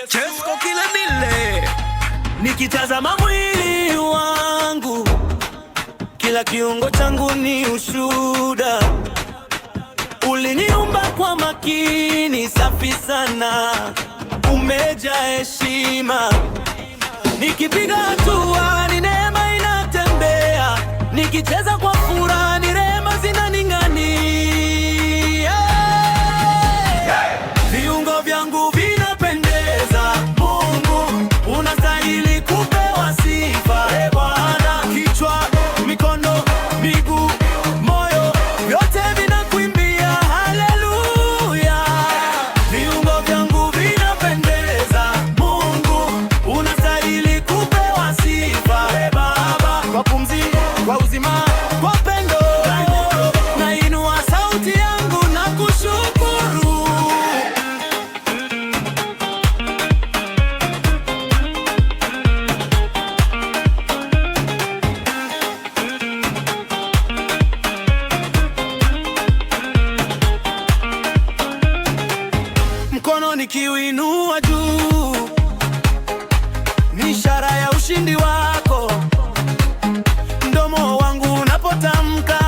Chesko kila nile, nikitazama mwili wangu, kila kiungo changu ni ushuhuda. Uliniumba kwa makini, safi sana, umejaa heshima. Nikipiga hatua ni neema inatembea, nikicheza kwa furaha ni rehema zinaning'ania. Viungo vyangu vinapendeza, Mungu unastahili kupewa sifa. Bwana, kichwa, mikono, miguu, moyo, vyote vinakuimbia haleluya. Viungo vyangu vinapendeza, Mungu unastahili kupewa sifa. Baba, kwa pumzi, kwa uzima, kwa pendo, nainua sauti yangu na kushukuru. Mkono nikiuinua juu, ni ishara ya ushindi wako. Mdomo wangu unapotamka,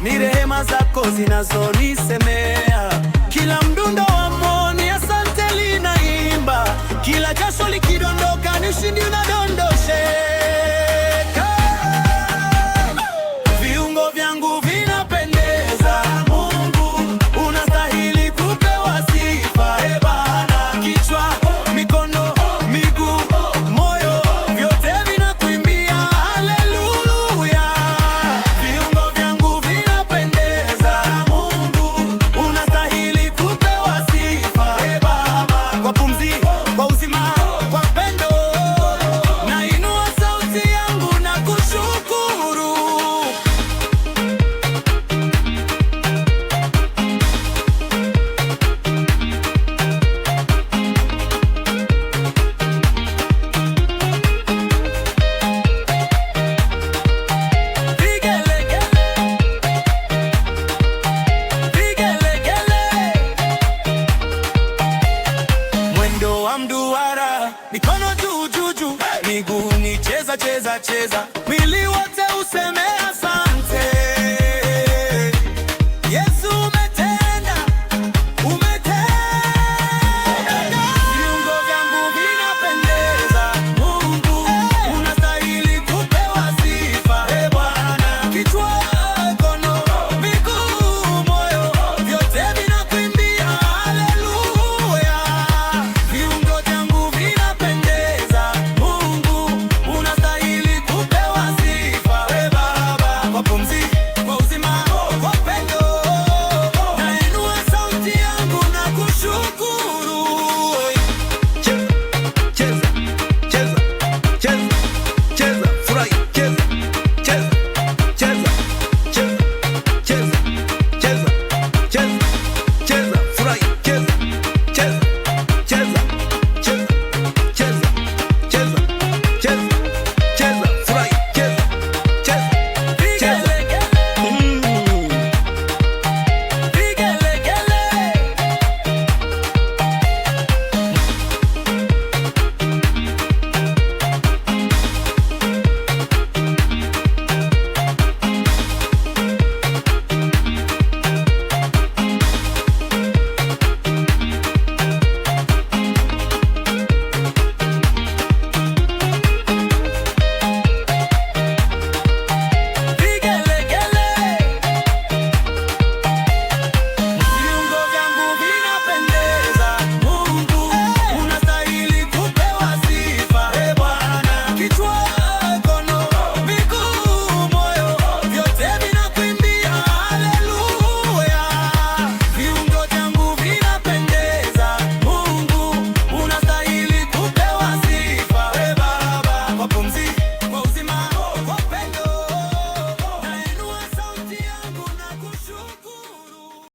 ni rehema zako zinazonisemea. Kila mdundo wa moyo ni asante linaimba, kila jasho likidondoka ni ushindi unadondosheka. Viungo vyangu vinapendeza, Mungu unastahili kupewa sifa. Bwana, kichwa, mikono, miguu, moyo, vyote vinakuimbia haleluya. Viungo vyangu vinapendeza, Mungu unastahili kupewa sifa. Baba, kwa pumzi, kwa uzima, kwa pendo, nainua sauti yangu na kushukuru. Mwendo wa mduara, mikono juu juu juu, miguu ni cheza cheza cheza, mwili wote useme